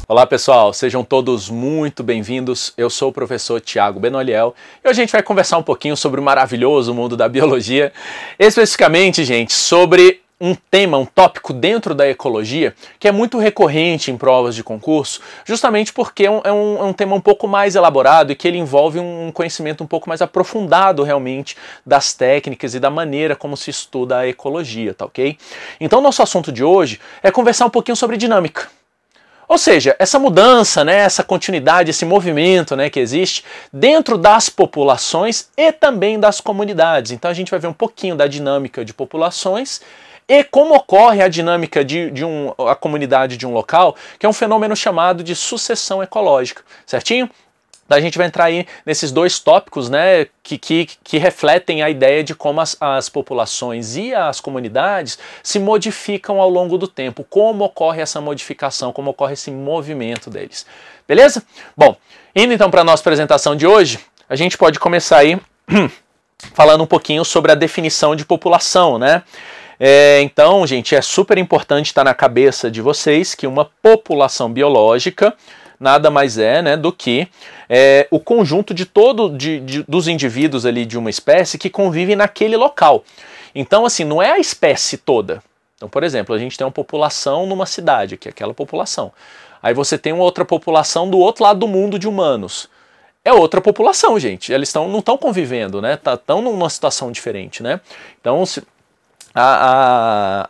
Olá pessoal, sejam todos muito bem-vindos. Eu sou o professor Tiago Benoliel e hoje a gente vai conversar um pouquinho sobre o maravilhoso mundo da biologia, especificamente, gente, sobre um tema, um tópico dentro da ecologia que é muito recorrente em provas de concurso, justamente porque é um tema um pouco mais elaborado e que ele envolve um conhecimento um pouco mais aprofundado realmente das técnicas e da maneira como se estuda a ecologia, tá ok? Então nosso assunto de hoje é conversar um pouquinho sobre dinâmica. Ou seja, essa mudança, né, essa continuidade, esse movimento, né, que existe dentro das populações e também das comunidades. Então a gente vai ver um pouquinho da dinâmica de populações e como ocorre a dinâmica a comunidade de um local, que é um fenômeno chamado de sucessão ecológica, certinho? A gente vai entrar aí nesses dois tópicos, né, que refletem a ideia de como as populações e as comunidades se modificam ao longo do tempo, como ocorre essa modificação, como ocorre esse movimento deles. Beleza? Bom, indo então para a nossa apresentação de hoje, a gente pode começar aí falando um pouquinho sobre a definição de população, né? Então, gente, é super importante estar na cabeça de vocês que uma população biológica nada mais é, né, do que o conjunto dos indivíduos ali de uma espécie que convivem naquele local. Então, assim, não é a espécie toda. Então, por exemplo, a gente tem uma população numa cidade, que é aquela população. Aí você tem uma outra população do outro lado do mundo de humanos. É outra população, gente. Eles não estão convivendo, né? Estão numa situação diferente, né? Então,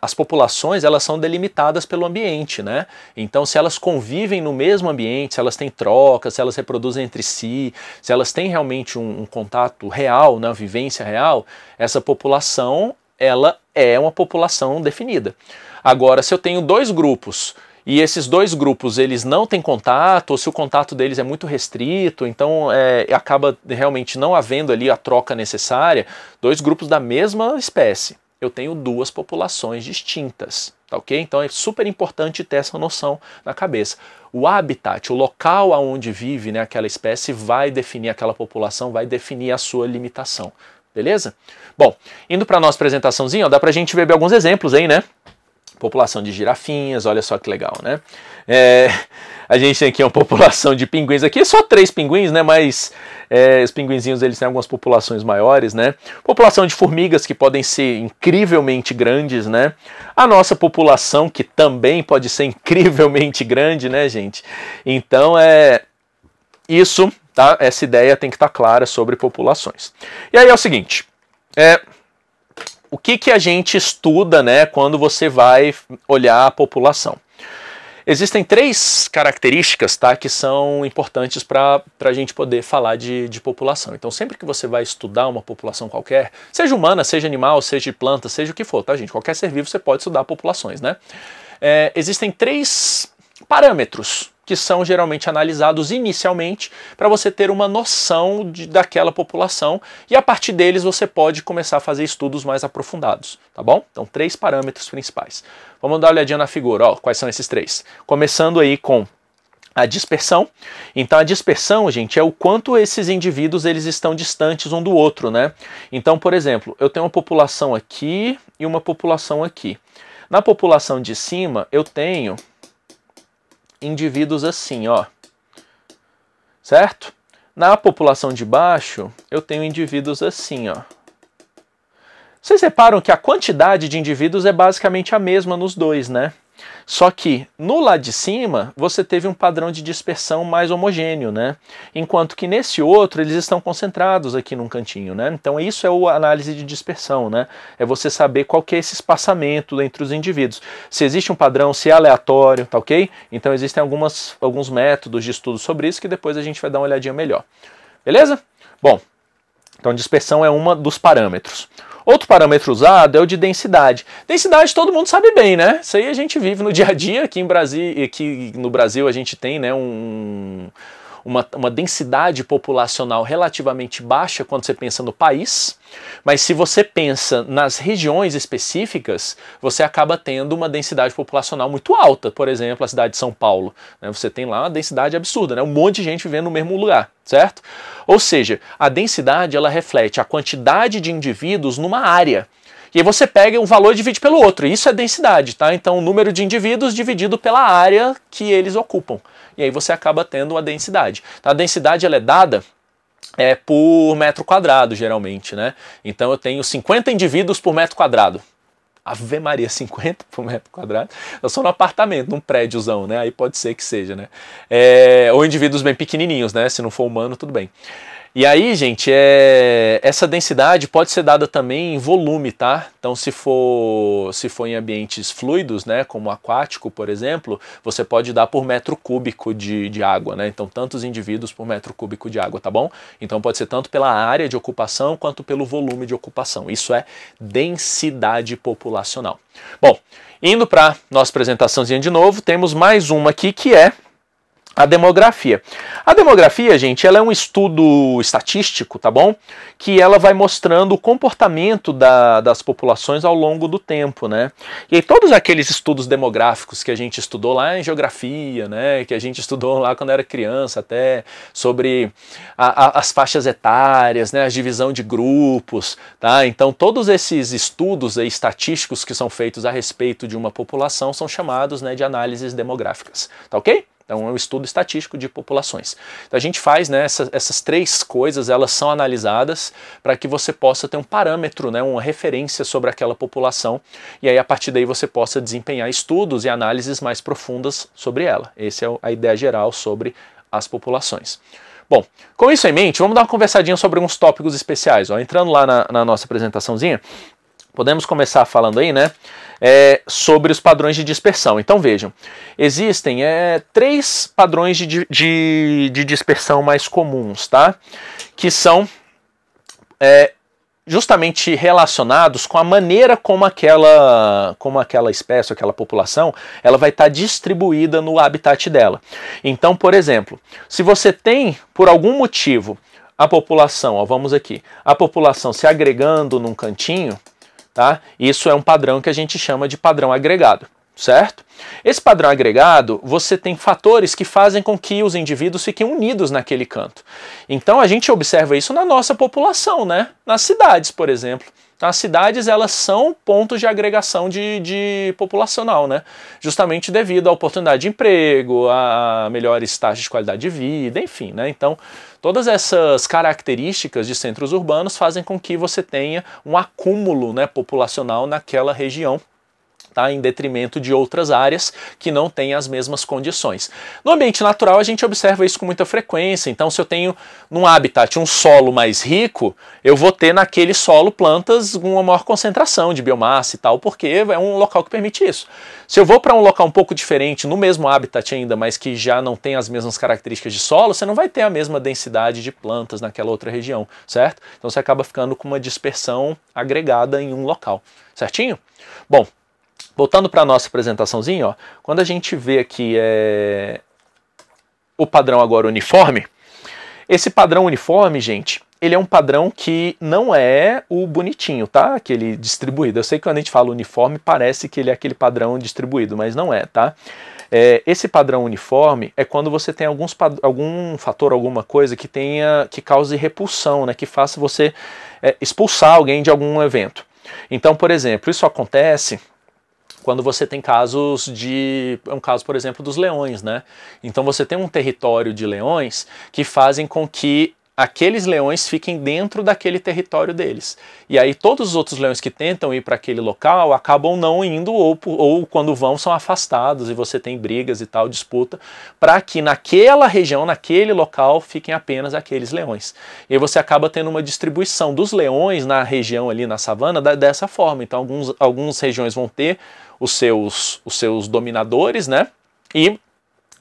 as populações, elas são delimitadas pelo ambiente, né? Então, se elas convivem no mesmo ambiente, se elas têm trocas, se elas reproduzem entre si, se elas têm realmente um contato real, né, uma vivência real, essa população, ela é uma população definida. Agora, se eu tenho dois grupos e esses dois grupos eles não têm contato, ou se o contato deles é muito restrito, então acaba realmente não havendo ali a troca necessária, dois grupos da mesma espécie, eu tenho duas populações distintas, tá ok? Então é super importante ter essa noção na cabeça. O habitat, o local aonde vive, né, aquela espécie vai definir aquela população, vai definir a sua limitação, beleza? Bom, indo para a nossa apresentaçãozinha, ó, dá pra gente ver alguns exemplos aí, né? População de girafinhas, olha só que legal, né? A gente tem aqui uma população de pinguins, aqui é só 3 pinguins, né? Mas os pinguinzinhos eles têm algumas populações maiores, né? População de formigas que podem ser incrivelmente grandes, né? A nossa população que também pode ser incrivelmente grande, né, gente? Então isso, tá? Essa ideia tem que estar clara sobre populações. E aí é o seguinte, o que a gente estuda, né, quando você vai olhar a população? Existem 3 características, tá, que são importantes para a gente poder falar de população. Então, sempre que você vai estudar uma população qualquer, seja humana, seja animal, seja de planta, seja o que for, tá, gente? Qualquer ser vivo você pode estudar populações, né? Existem 3 parâmetros que são geralmente analisados inicialmente para você ter uma noção daquela população e a partir deles você pode começar a fazer estudos mais aprofundados, tá bom? Então 3 parâmetros principais. Vamos dar uma olhadinha na figura, ó, quais são esses 3? Começando aí com a dispersão. Então a dispersão, gente, é o quanto esses indivíduos eles estão distantes um do outro, né? Então, por exemplo, eu tenho uma população aqui e uma população aqui. Na população de cima eu tenho indivíduos assim, ó, certo? Na população de baixo, eu tenho indivíduos assim, ó. Vocês reparam que a quantidade de indivíduos é basicamente a mesma nos dois, né? Só que no lado de cima, você teve um padrão de dispersão mais homogêneo, né? Enquanto que nesse outro, eles estão concentrados aqui num cantinho, né? Então isso é a análise de dispersão, né? É você saber qual que é esse espaçamento entre os indivíduos. Se existe um padrão, se é aleatório, tá ok? Então existem alguns métodos de estudo sobre isso que depois a gente vai dar uma olhadinha melhor. Beleza? Bom, então dispersão é um dos parâmetros. Outro parâmetro usado é o de densidade. Densidade todo mundo sabe bem, né? Isso aí a gente vive no dia a dia. Aqui no Brasil a gente tem, né, uma densidade populacional relativamente baixa quando você pensa no país, mas se você pensa nas regiões específicas, você acaba tendo uma densidade populacional muito alta. Por exemplo, a cidade de São Paulo, né? Você tem lá uma densidade absurda, né? Um monte de gente vivendo no mesmo lugar, certo? Ou seja, a densidade ela reflete a quantidade de indivíduos numa área. E aí você pega um valor e divide pelo outro. Isso é densidade, tá? Então o número de indivíduos dividido pela área que eles ocupam. e aí você acaba tendo uma densidade. A densidade ela é dada por metro quadrado, geralmente, né? Então eu tenho 50 indivíduos por metro quadrado. Ave Maria, 50 por metro quadrado. Eu sou num apartamento, num prédiozão, né? Aí pode ser que seja, né? Ou indivíduos bem pequenininhos, né? Se não for humano, tudo bem. E aí, gente, essa densidade pode ser dada também em volume, tá? Então, se for em ambientes fluidos, né, como aquático, por exemplo, você pode dar por metro cúbico de água, né? Então, tantos indivíduos por metro cúbico de água, tá bom? Então, pode ser tanto pela área de ocupação quanto pelo volume de ocupação. Isso é densidade populacional. Bom, indo para nossa apresentaçãozinha de novo, temos mais uma aqui que é a demografia. A demografia, gente, ela é um estudo estatístico, tá bom? Que ela vai mostrando o comportamento das populações ao longo do tempo, né? E aí todos aqueles estudos demográficos que a gente estudou lá em geografia, né? Que a gente estudou lá quando era criança até, sobre as faixas etárias, né? A divisão de grupos, tá? Então todos esses estudos aí, estatísticos que são feitos a respeito de uma população são chamados, né, de análises demográficas, tá ok? Então é um estudo estatístico de populações. Então a gente faz, né, essas três coisas, elas são analisadas para que você possa ter um parâmetro, né, uma referência sobre aquela população, e aí a partir daí você possa desempenhar estudos e análises mais profundas sobre ela. Essa é a ideia geral sobre as populações. Bom, com isso em mente, vamos dar uma conversadinha sobre alguns tópicos especiais. Ó, entrando lá na nossa apresentaçãozinha, podemos começar falando aí, né, sobre os padrões de dispersão. Então vejam, existem 3 padrões de dispersão mais comuns, tá? Que são justamente relacionados com a maneira como aquela espécie, aquela população, ela vai estar distribuída no habitat dela. Então, por exemplo, se você tem, por algum motivo, a população, ó, vamos aqui, a população se agregando num cantinho, tá? Isso é um padrão que a gente chama de padrão agregado, certo? Esse padrão agregado, você tem fatores que fazem com que os indivíduos fiquem unidos naquele canto. Então a gente observa isso na nossa população, né? Nas cidades, por exemplo. As cidades, elas são pontos de agregação de populacional, né? Justamente devido à oportunidade de emprego, a melhores taxas de qualidade de vida, enfim, né? Então, todas essas características de centros urbanos fazem com que você tenha um acúmulo, né, populacional naquela região, tá, em detrimento de outras áreas que não têm as mesmas condições. No ambiente natural a gente observa isso com muita frequência, então se eu tenho num habitat um solo mais rico, eu vou ter naquele solo plantas com uma maior concentração de biomassa e tal, porque é um local que permite isso. Se eu vou para um local um pouco diferente, no mesmo habitat ainda, mas que já não tem as mesmas características de solo, você não vai ter a mesma densidade de plantas naquela outra região, certo? Então você acaba ficando com uma dispersão agregada em um local, certinho? Bom, voltando para a nossa apresentaçãozinha, ó, quando a gente vê aqui o padrão agora uniforme, esse padrão uniforme, gente, ele é um padrão que não é o bonitinho, tá? Aquele distribuído. Eu sei que quando a gente fala uniforme parece que ele é aquele padrão distribuído, mas não é, tá? Esse padrão uniforme é quando você tem algum fator, alguma coisa que cause repulsão, né? Que faça você expulsar alguém de algum evento. Então, por exemplo, isso acontece quando você tem casos um caso, por exemplo, dos leões, né? Então você tem um território de leões que fazem com que aqueles leões fiquem dentro daquele território deles. E aí todos os outros leões que tentam ir para aquele local acabam não indo ou quando vão são afastados e você tem brigas e tal, disputa, para que naquela região, naquele local, fiquem apenas aqueles leões. E aí você acaba tendo uma distribuição dos leões na região ali na savana dessa forma. Então algumas regiões vão ter os seus dominadores, né? E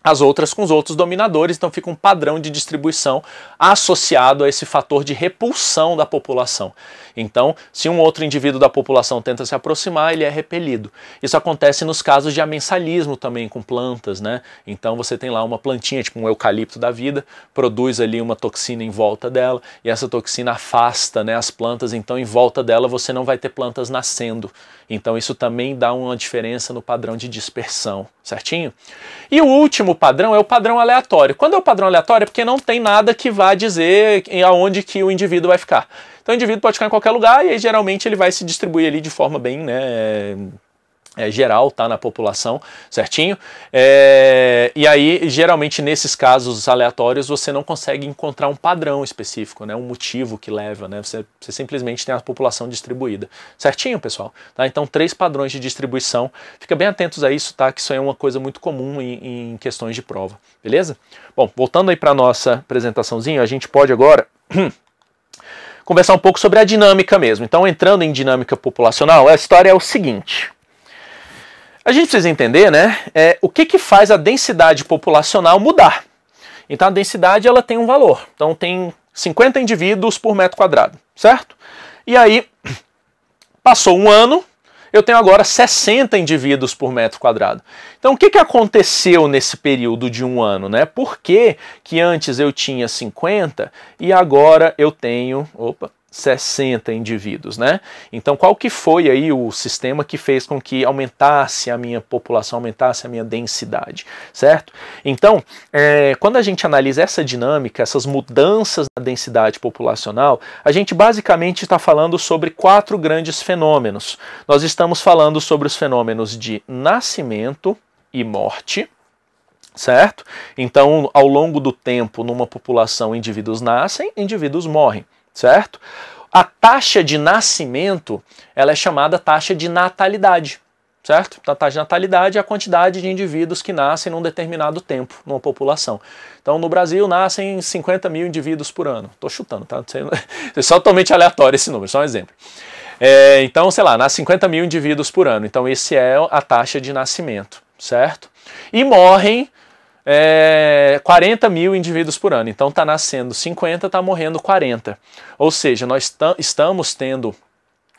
as outras com os outros dominadores, então fica um padrão de distribuição associado a esse fator de repulsão da população. Então, se um outro indivíduo da população tenta se aproximar, ele é repelido. Isso acontece nos casos de amensalismo também com plantas, né? Então você tem lá uma plantinha, tipo um eucalipto da vida, produz ali uma toxina em volta dela, e essa toxina afasta, né, as plantas, então em volta dela você não vai ter plantas nascendo. Então isso também dá uma diferença no padrão de dispersão, certinho? E o último padrão é o padrão aleatório. Quando é o padrão aleatório é porque não tem nada que vá dizer aonde que o indivíduo vai ficar. Então o indivíduo pode ficar em qualquer lugar e aí geralmente ele vai se distribuir ali de forma bem, né, geral, tá, na população, certinho? E aí, geralmente, nesses casos aleatórios, você não consegue encontrar um padrão específico, né, um motivo que leva, né, você simplesmente tem a população distribuída, certinho, pessoal? Tá? Então, 3 padrões de distribuição, fica bem atentos a isso, tá, que isso é uma coisa muito comum em questões de prova, beleza? Bom, voltando aí para a nossa apresentaçãozinha, a gente pode agora conversar um pouco sobre a dinâmica mesmo. Então, entrando em dinâmica populacional, a história é o seguinte: a gente precisa entender, né, o que faz a densidade populacional mudar. Então a densidade ela tem um valor. Então tem 50 indivíduos por metro quadrado, certo? E aí, passou um ano, eu tenho agora 60 indivíduos por metro quadrado. Então o que aconteceu nesse período de um ano, né? Por que antes eu tinha 50 e agora eu tenho 60 indivíduos, né? Então qual que foi aí o sistema que fez com que aumentasse a minha população, aumentasse a minha densidade, certo? Então, quando a gente analisa essa dinâmica, essas mudanças na densidade populacional, a gente basicamente está falando sobre 4 grandes fenômenos. Nós estamos falando sobre os fenômenos de nascimento e morte, certo? Então, ao longo do tempo, numa população, indivíduos nascem, indivíduos morrem, certo? A taxa de nascimento, ela é chamada taxa de natalidade, certo? A taxa de natalidade é a quantidade de indivíduos que nascem num determinado tempo numa população. Então, no Brasil, nascem 50 mil indivíduos por ano. Estou chutando, tá? É só totalmente aleatório esse número, só um exemplo. Então, sei lá, nasce 50 mil indivíduos por ano. Então, esse é a taxa de nascimento, certo? E morrem 40 mil indivíduos por ano. Então está nascendo 50, está morrendo 40. Ou seja, nós estamos tendo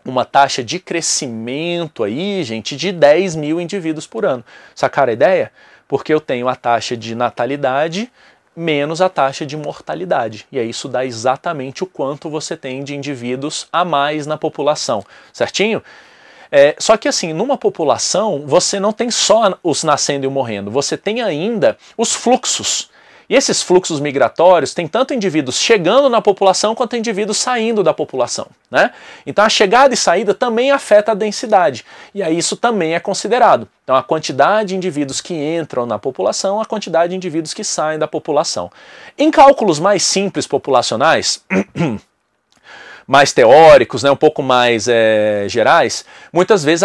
uma taxa de crescimento aí, gente, de 10 mil indivíduos por ano. Sacaram a ideia? Porque eu tenho a taxa de natalidade menos a taxa de mortalidade. E aí isso dá exatamente o quanto você tem de indivíduos a mais na população. Certinho? Só que assim, numa população, você não tem só os nascendo e morrendo, você tem ainda os fluxos. E esses fluxos migratórios tem tanto indivíduos chegando na população quanto indivíduos saindo da população, né? Então a chegada e saída também afeta a densidade. E aí isso também é considerado. Então a quantidade de indivíduos que entram na população, a quantidade de indivíduos que saem da população. Em cálculos mais simples populacionais, mais teóricos, né, um pouco mais gerais, muitas vezes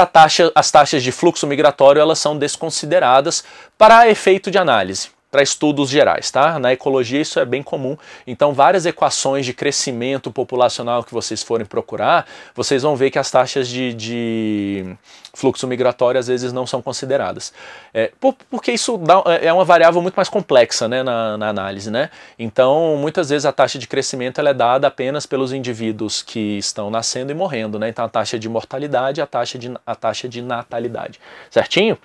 as taxas de fluxo migratório elas são desconsideradas para efeito de análise, para estudos gerais, tá? Na ecologia isso é bem comum, então várias equações de crescimento populacional que vocês forem procurar, vocês vão ver que as taxas de fluxo migratório às vezes não são consideradas. Porque isso é uma variável muito mais complexa, né, na análise, né? Então muitas vezes a taxa de crescimento ela é dada apenas pelos indivíduos que estão nascendo e morrendo, né? Então a taxa de mortalidade e a taxa de natalidade, certinho?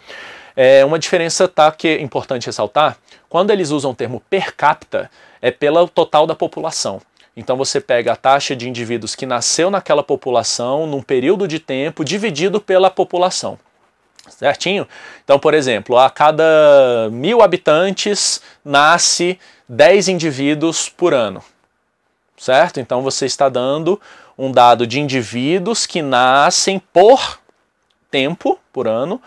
Uma diferença que é importante ressaltar, quando eles usam o termo per capita, é pelo total da população. Então você pega a taxa de indivíduos que nasceu naquela população num período de tempo dividido pela população. Certinho? Então, por exemplo, a cada 1000 habitantes nasce 10 indivíduos por ano. Certo? Então você está dando um dado de indivíduos que nascem por tempo, por ano,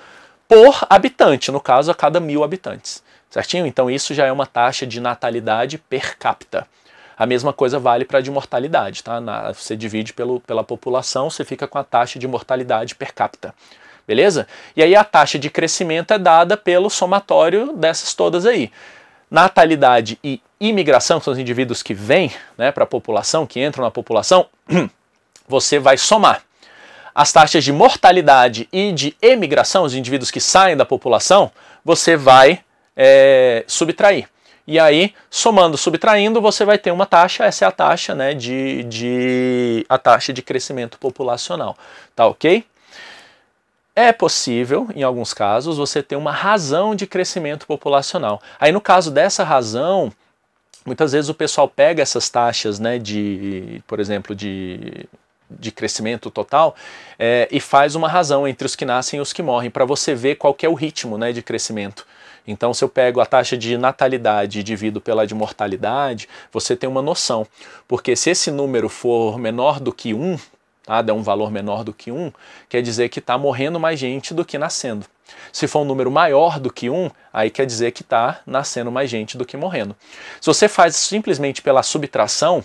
por habitante, no caso a cada 1000 habitantes, certinho? Então isso já é uma taxa de natalidade per capita. A mesma coisa vale para a de mortalidade, tá? Você divide pela população, você fica com a taxa de mortalidade per capita, beleza? E aí a taxa de crescimento é dada pelo somatório dessas todas aí. Natalidade e imigração, que são os indivíduos que vêm, né, para a população, que entram na população, você vai somar. As taxas de mortalidade e de emigração, os indivíduos que saem da população, você vai subtrair. E aí, somando, subtraindo, você vai ter uma taxa, essa é a taxa, né, a taxa de crescimento populacional. Tá ok? É possível, em alguns casos, você ter uma razão de crescimento populacional. Aí, no caso dessa razão, muitas vezes o pessoal pega essas taxas, né, por exemplo, de crescimento total e faz uma razão entre os que nascem e os que morrem, para você ver qual que é o ritmo, né, de crescimento. Então, se eu pego a taxa de natalidade e divido pela de mortalidade, você tem uma noção. Porque se esse número for menor do que 1, A der um valor menor do que 1, quer dizer que está morrendo mais gente do que nascendo. Se for um número maior do que 1, aí quer dizer que está nascendo mais gente do que morrendo. Se você faz simplesmente pela subtração,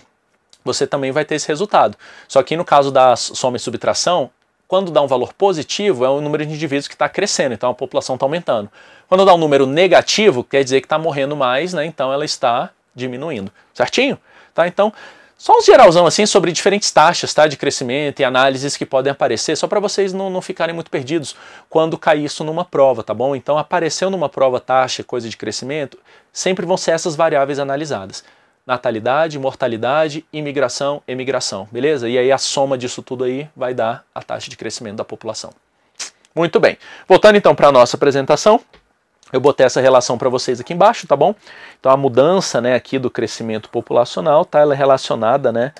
você também vai ter esse resultado. Só que no caso da soma e subtração, quando dá um valor positivo, é o número de indivíduos que está crescendo, então a população está aumentando. Quando dá um número negativo, quer dizer que está morrendo mais, né? Então ela está diminuindo. Certinho? Tá? Então, só um geralzão assim sobre diferentes taxas, tá, de crescimento e análises que podem aparecer, só para vocês não ficarem muito perdidos quando cair isso numa prova, tá bom? Então apareceu numa prova taxa, coisa de crescimento, sempre vão ser essas variáveis analisadas. Natalidade, mortalidade, imigração, emigração, beleza? E aí a soma disso tudo aí vai dar a taxa de crescimento da população. Muito bem. Voltando então para a nossa apresentação, eu botei essa relação para vocês aqui embaixo, tá bom? Então a mudança, né, aqui do crescimento populacional, tá, ela é relacionada, né,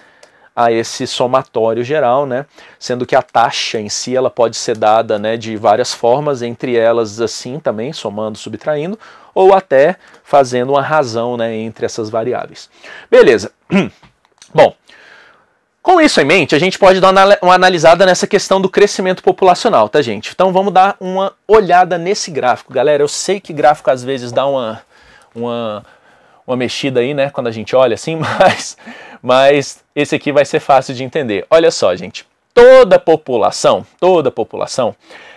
a esse somatório geral, né, sendo que a taxa em si ela pode ser dada, né, de várias formas, entre elas assim também, somando, subtraindo, ou até fazendo uma razão, né, entre essas variáveis. Beleza. Bom, com isso em mente, a gente pode dar uma analisada nessa questão do crescimento populacional, tá, gente? Então vamos dar uma olhada nesse gráfico. Galera, eu sei que gráfico às vezes dá uma mexida aí, né, quando a gente olha assim, mas esse aqui vai ser fácil de entender. Olha só, gente, toda população,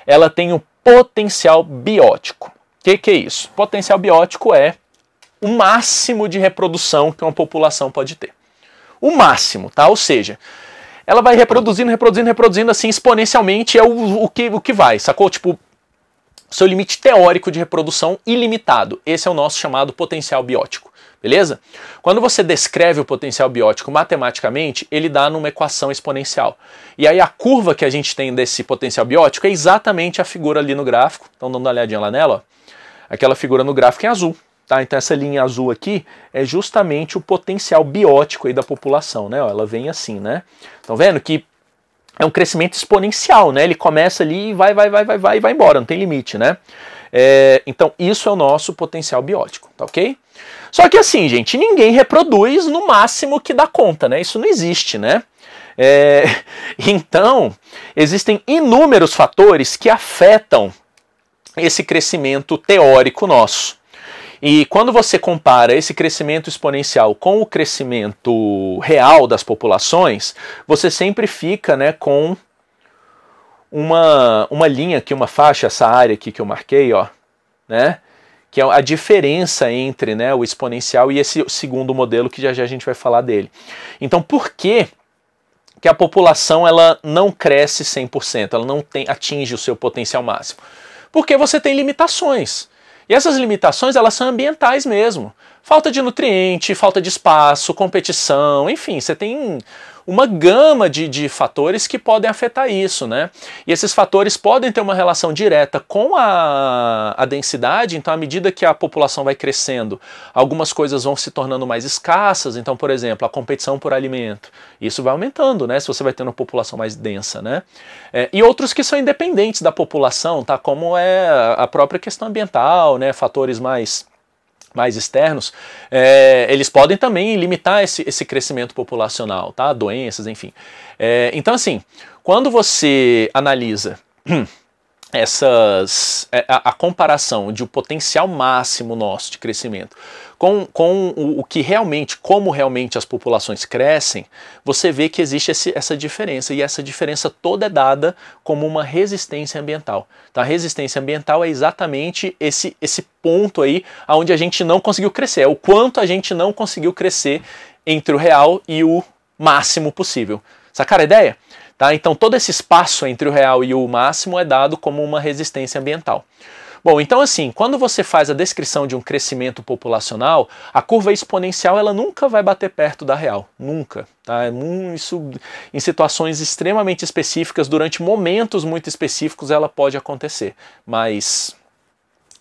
ela tem um potencial biótico. O que é isso? Potencial biótico é o máximo de reprodução que uma população pode ter. O máximo, tá? Ou seja, ela vai reproduzindo assim exponencialmente, é o que vai, sacou? Tipo, seu limite teórico de reprodução ilimitado. Esse é o nosso chamado potencial biótico, beleza? Quando você descreve o potencial biótico matematicamente, ele dá numa equação exponencial. E aí a curva que a gente tem desse potencial biótico é exatamente a figura ali no gráfico. Então dando uma olhadinha lá nela, ó. Aquela figura no gráfico em azul. Tá? Então essa linha azul aqui é justamente o potencial biótico aí da população, né? Ó, ela vem assim, né? Estão vendo que é um crescimento exponencial, né? Ele começa ali e vai e vai embora, não tem limite, né? Então isso é o nosso potencial biótico, tá ok? Só que assim, gente, ninguém reproduz no máximo que dá conta, né? Isso não existe, né? Então, existem inúmeros fatores que afetam esse crescimento teórico nosso. E quando você compara esse crescimento exponencial com o crescimento real das populações, você sempre fica, né, com uma linha aqui, uma faixa, essa área aqui que eu marquei, ó, né, que é a diferença entre, né, o exponencial e esse segundo modelo que já a gente vai falar dele. Então, por que a população ela não cresce 100%, ela não atinge o seu potencial máximo? Porque você tem limitações. E essas limitações, elas são ambientais mesmo. Falta de nutriente, falta de espaço, competição, enfim, você tem uma gama de fatores que podem afetar isso, né? E esses fatores podem ter uma relação direta com a densidade, então à medida que a população vai crescendo, algumas coisas vão se tornando mais escassas, então, por exemplo, a competição por alimento, isso vai aumentando, né? Se você vai tendo uma população mais densa, né? E outros que são independentes da população, tá? Como é a própria questão ambiental, né? Fatores mais externos, eles podem também limitar esse crescimento populacional, tá? Doenças, enfim. Então, assim, quando você analisa a comparação de o potencial máximo nosso de crescimento com o que realmente, como realmente as populações crescem, você vê que existe essa diferença, e essa diferença toda é dada como uma resistência ambiental. Então, a resistência ambiental é exatamente esse ponto aí onde a gente não conseguiu crescer, é o quanto a gente não conseguiu crescer entre o real e o máximo possível. Sacaram a ideia? Tá? Então todo esse espaço entre o real e o máximo é dado como uma resistência ambiental. Bom, então assim, quando você faz a descrição de um crescimento populacional, a curva exponencial ela nunca vai bater perto da real, nunca. Tá? Isso em situações extremamente específicas, durante momentos muito específicos ela pode acontecer, mas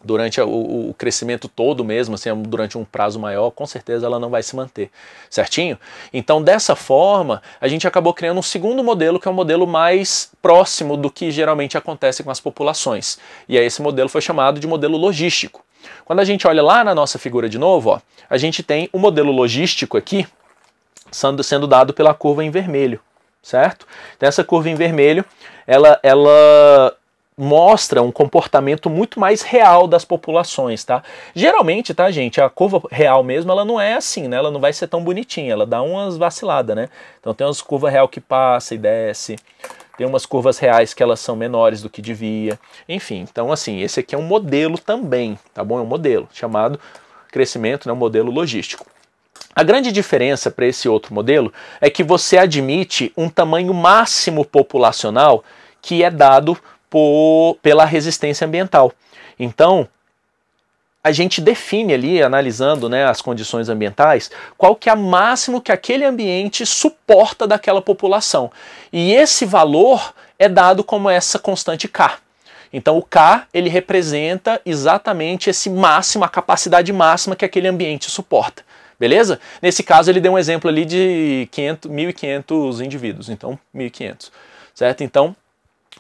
durante o crescimento todo mesmo, assim, durante um prazo maior, com certeza ela não vai se manter, certinho? Então dessa forma, a gente acabou criando um segundo modelo, que é um modelo mais próximo do que geralmente acontece com as populações. E aí esse modelo foi chamado de modelo logístico. Quando a gente olha lá na nossa figura de novo, ó, a gente tem o modelo logístico aqui, sendo dado pela curva em vermelho. certo? Então essa curva em vermelho, ela mostra um comportamento muito mais real das populações, tá? Geralmente, tá, gente, a curva real mesmo, ela não é assim, né? Ela não vai ser tão bonitinha, ela dá umas vaciladas, né? Então tem umas curvas real que passa e desce, tem umas curvas reais que elas são menores do que devia, enfim. Então, assim, esse aqui é um modelo também, tá bom? É um modelo chamado crescimento, né? Um modelo logístico. A grande diferença para esse outro modelo é que você admite um tamanho máximo populacional que é dado pela resistência ambiental. Então, a gente define ali, analisando, né, as condições ambientais, qual que é o máximo que aquele ambiente suporta daquela população. E esse valor é dado como essa constante K. Então o K, ele representa exatamente esse máximo, a capacidade máxima que aquele ambiente suporta. Beleza? Nesse caso ele deu um exemplo ali de 1.500 indivíduos, então 1.500, certo? Então,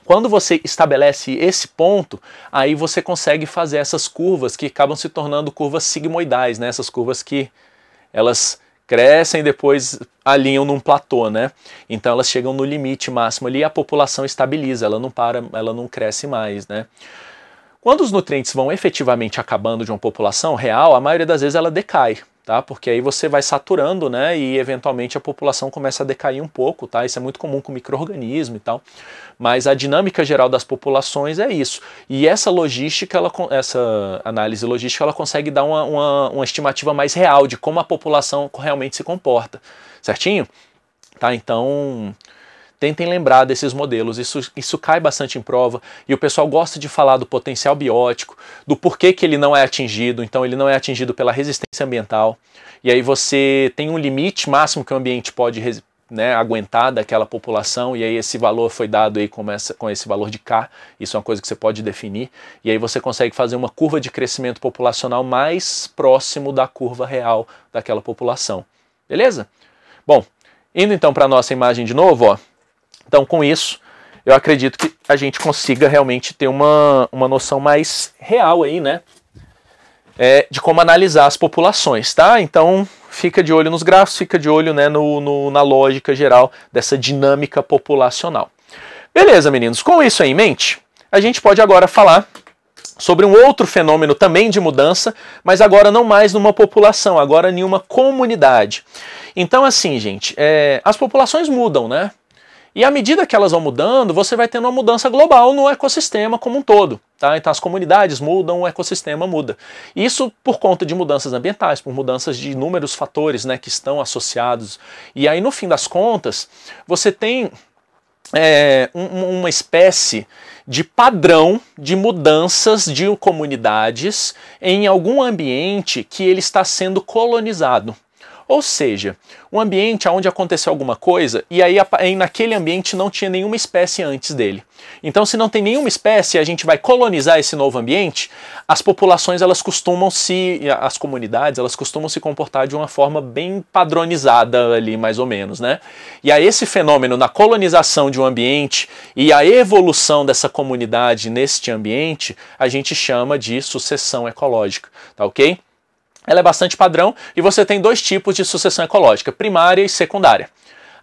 quando você estabelece esse ponto, aí você consegue fazer essas curvas que acabam se tornando curvas sigmoidais, né? Essas curvas que elas crescem e depois alinham num platô, né? Então elas chegam no limite máximo ali e a população estabiliza, ela não para, ela não cresce mais, né? Quando os nutrientes vão efetivamente acabando de uma população real, a maioria das vezes ela decai, tá? Porque aí você vai saturando, né? E eventualmente a população começa a decair um pouco, tá? Isso é muito comum com micro-organismo e tal. Mas a dinâmica geral das populações é isso. E essa logística, essa análise logística, ela consegue dar uma estimativa mais real de como a população realmente se comporta. Certinho? Tá? Então, tentem lembrar desses modelos, isso cai bastante em prova e o pessoal gosta de falar do potencial biótico, do porquê que ele não é atingido, então ele não é atingido pela resistência ambiental, e aí você tem um limite máximo que o ambiente pode, né, aguentar daquela população, e aí esse valor foi dado aí com esse valor de K, isso é uma coisa que você pode definir, e aí você consegue fazer uma curva de crescimento populacional mais próximo da curva real daquela população. Beleza? Bom, indo então para a nossa imagem de novo, ó. Então, com isso, eu acredito que a gente consiga realmente ter uma noção mais real aí, né? De como analisar as populações, tá? Então, fica de olho nos gráficos, fica de olho, né, na lógica geral dessa dinâmica populacional. Beleza, meninos? Com isso aí em mente, a gente pode agora falar sobre um outro fenômeno também de mudança, mas agora não mais numa população, agora em uma comunidade. Então, assim, gente, as populações mudam, né? E à medida que elas vão mudando, você vai tendo uma mudança global no ecossistema como um todo. Tá? Então as comunidades mudam, o ecossistema muda. Isso por conta de mudanças ambientais, por mudanças de inúmeros fatores, né, que estão associados. E aí, no fim das contas, você tem uma espécie de padrão de mudanças de comunidades em algum ambiente que ele está sendo colonizado. Ou seja, um ambiente onde aconteceu alguma coisa e aí naquele ambiente não tinha nenhuma espécie antes dele. Então, se não tem nenhuma espécie e a gente vai colonizar esse novo ambiente, as populações, as comunidades, elas costumam se comportar de uma forma bem padronizada ali, mais ou menos, né? E aí esse fenômeno na colonização de um ambiente e a evolução dessa comunidade neste ambiente, a gente chama de sucessão ecológica, tá ok? Ela é bastante padrão e você tem dois tipos de sucessão ecológica, primária e secundária.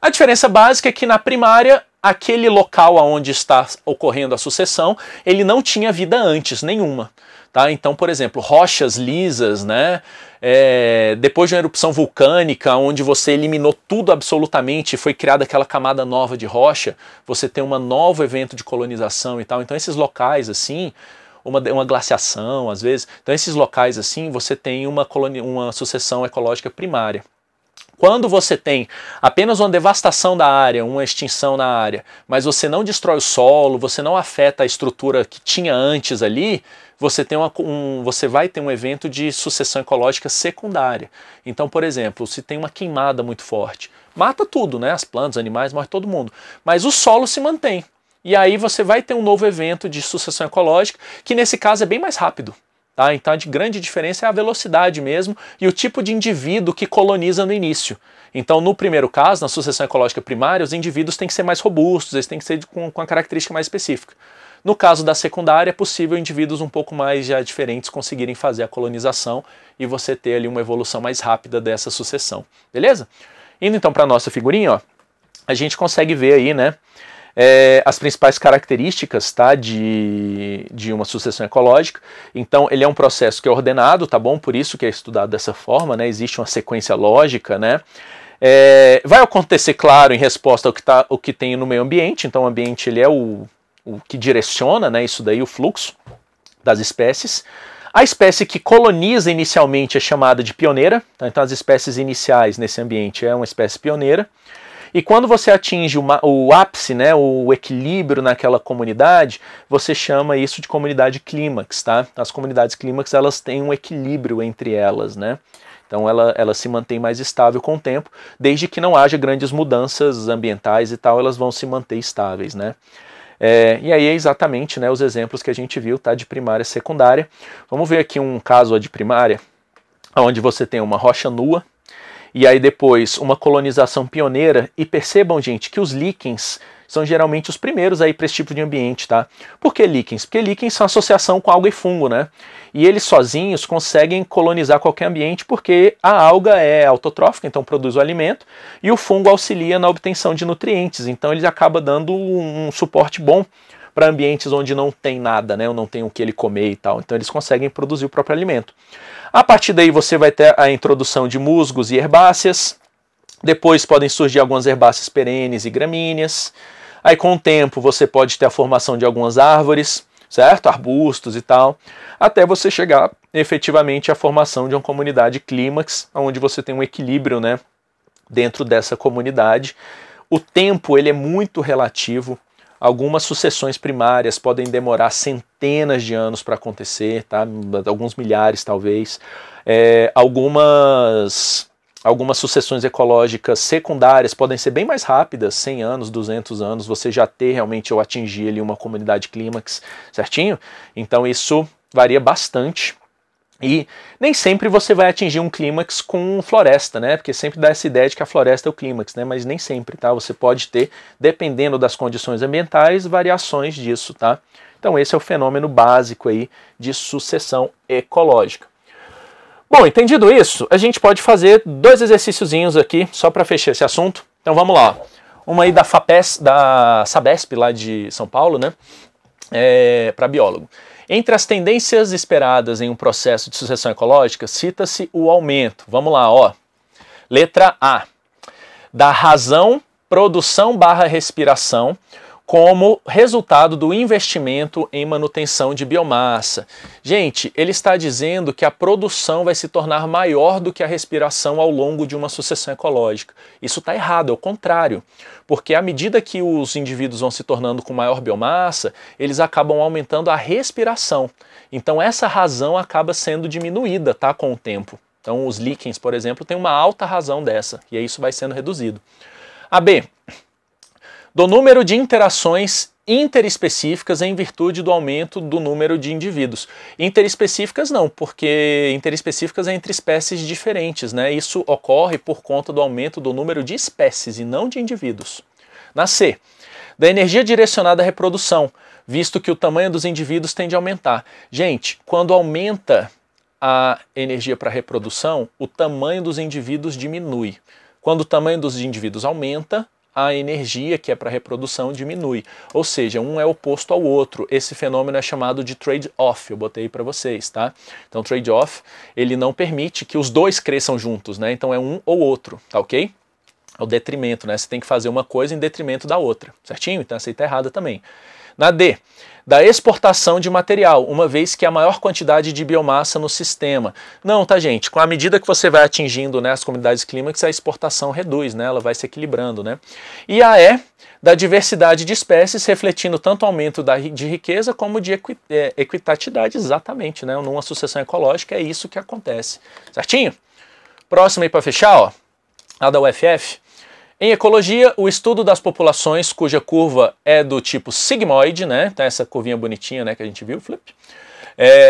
A diferença básica é que na primária, aquele local onde está ocorrendo a sucessão, ele não tinha vida antes, nenhuma. Tá? Então, por exemplo, rochas lisas, né? Depois de uma erupção vulcânica, onde você eliminou tudo absolutamente e foi criada aquela camada nova de rocha, você tem um novo evento de colonização e tal. Então esses locais assim, uma glaciação, às vezes. Então, esses locais assim, você tem uma sucessão ecológica primária. Quando você tem apenas uma devastação da área, uma extinção na área, mas você não destrói o solo, você não afeta a estrutura que tinha antes ali, você vai ter um evento de sucessão ecológica secundária. Então, por exemplo, se tem uma queimada muito forte, mata tudo, né? As plantas, os animais, morre todo mundo. Mas o solo se mantém. E aí você vai ter um novo evento de sucessão ecológica, que nesse caso é bem mais rápido. Tá? Então a grande diferença é a velocidade mesmo e o tipo de indivíduo que coloniza no início. Então no primeiro caso, na sucessão ecológica primária, os indivíduos têm que ser mais robustos, eles têm que ser com uma característica mais específica. No caso da secundária, é possível indivíduos um pouco mais já diferentes conseguirem fazer a colonização e você ter ali uma evolução mais rápida dessa sucessão. Beleza? Indo então para a nossa figurinha, ó. a gente consegue ver aí, né, as principais características, tá, de uma sucessão ecológica. Então, ele é um processo que é ordenado, tá bom? Por isso que é estudado dessa forma, né? Existe uma sequência lógica, né? Vai acontecer, claro, em resposta ao que tem no meio ambiente. Então, o ambiente ele é o que direciona, né, isso daí, o fluxo das espécies. A espécie que coloniza inicialmente é chamada de pioneira. Tá? Então, as espécies iniciais nesse ambiente é uma espécie pioneira. E quando você atinge o ápice, né, o equilíbrio naquela comunidade, você chama isso de comunidade clímax, tá? As comunidades clímax, elas têm um equilíbrio entre elas, né? Então ela se mantém mais estável com o tempo, desde que não haja grandes mudanças ambientais e tal, elas vão se manter estáveis, né? E aí é exatamente, né, os exemplos que a gente viu, tá, de primária e secundária. Vamos ver aqui um caso de primária, onde você tem uma rocha nua, e aí depois uma colonização pioneira, e percebam, gente, que os líquens são geralmente os primeiros aí para esse tipo de ambiente, tá? Por que líquens? Porque líquens são associação com alga e fungo, né? E eles sozinhos conseguem colonizar qualquer ambiente porque a alga é autotrófica, então produz o alimento, e o fungo auxilia na obtenção de nutrientes, então ele acaba dando um suporte bom para ambientes onde não tem nada, né? Ou não tem o que ele comer e tal. Então eles conseguem produzir o próprio alimento. A partir daí você vai ter a introdução de musgos e herbáceas. Depois podem surgir algumas herbáceas perenes e gramíneas. Aí com o tempo você pode ter a formação de algumas árvores, certo? Arbustos e tal. Até você chegar efetivamente à formação de uma comunidade clímax, onde você tem um equilíbrio, né, dentro dessa comunidade. O tempo ele é muito relativo. Algumas sucessões primárias podem demorar centenas de anos para acontecer, tá? Alguns milhares talvez. Algumas sucessões ecológicas secundárias podem ser bem mais rápidas, 100 anos, 200 anos, você já ter realmente ou atingir ali uma comunidade clímax, certinho? Então isso varia bastante. E nem sempre você vai atingir um clímax com floresta, né? Porque sempre dá essa ideia de que a floresta é o clímax, né? Mas nem sempre, tá? Você pode ter, dependendo das condições ambientais, variações disso, tá? Então esse é o fenômeno básico aí de sucessão ecológica. Bom, entendido isso, a gente pode fazer dois exercíciozinhos aqui, só para fechar esse assunto. Então vamos lá. Uma aí da Sabesp, lá de São Paulo, né? Para biólogo. Entre as tendências esperadas em um processo de sucessão ecológica, cita-se o aumento. Vamos lá, ó. Letra A. Da razão, produção / respiração, como resultado do investimento em manutenção de biomassa. Gente, ele está dizendo que a produção vai se tornar maior do que a respiração ao longo de uma sucessão ecológica. Isso está errado, é o contrário. Porque à medida que os indivíduos vão se tornando com maior biomassa, eles acabam aumentando a respiração. Então essa razão acaba sendo diminuída, tá, com o tempo. Então os líquens, por exemplo, têm uma alta razão dessa, e aí isso vai sendo reduzido. A B. Do número de interações interespecíficas em virtude do aumento do número de indivíduos. Interespecíficas não, porque interespecíficas é entre espécies diferentes, né? Isso ocorre por conta do aumento do número de espécies e não de indivíduos. Na C, da energia direcionada à reprodução, visto que o tamanho dos indivíduos tende a aumentar. Gente, quando aumenta a energia para reprodução, o tamanho dos indivíduos diminui. Quando o tamanho dos indivíduos aumenta, a energia que é para reprodução diminui. Ou seja, um é oposto ao outro. Esse fenômeno é chamado de trade-off, eu botei para vocês, tá? Então, trade-off, ele não permite que os dois cresçam juntos, né? Então é um ou outro, tá ok? É o detrimento, né? Você tem que fazer uma coisa em detrimento da outra, certinho? Então essa aí tá errada também. Na D, da exportação de material, uma vez que há maior quantidade de biomassa no sistema. Não, tá, gente? Com a medida que você vai atingindo, né, as comunidades clímax, a exportação reduz, né? Ela vai se equilibrando, né? E a E, da diversidade de espécies, refletindo tanto o aumento de riqueza como de equitatividade, exatamente, né? Numa sucessão ecológica é isso que acontece, certinho? Próximo aí para fechar, ó, a da UFF. Em ecologia, o estudo das populações cuja curva é do tipo sigmoide, né? Tá essa curvinha bonitinha, né, que a gente viu, flip.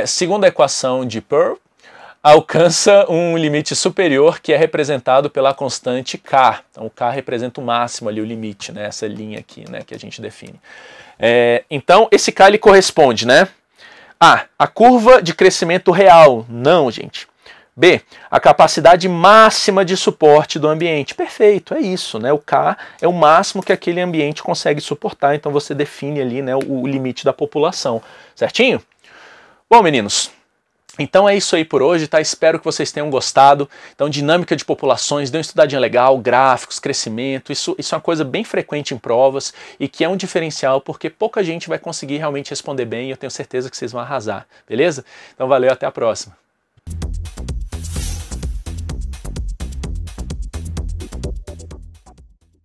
Segundo a equação de Pearl, alcança um limite superior que é representado pela constante K. Então o K representa o máximo ali, o limite, né? Essa linha aqui, né, que a gente define. Então esse K ele corresponde, né? A curva de crescimento real. Não, gente. B, a capacidade máxima de suporte do ambiente. Perfeito, é isso, né? O K é o máximo que aquele ambiente consegue suportar, então você define ali, né, o limite da população, certinho? Bom, meninos, então é isso aí por hoje, tá? Espero que vocês tenham gostado. Então, dinâmica de populações, deu uma estudadinha legal, gráficos, crescimento, isso é uma coisa bem frequente em provas e que é um diferencial porque pouca gente vai conseguir realmente responder bem e eu tenho certeza que vocês vão arrasar, beleza? Então valeu, até a próxima.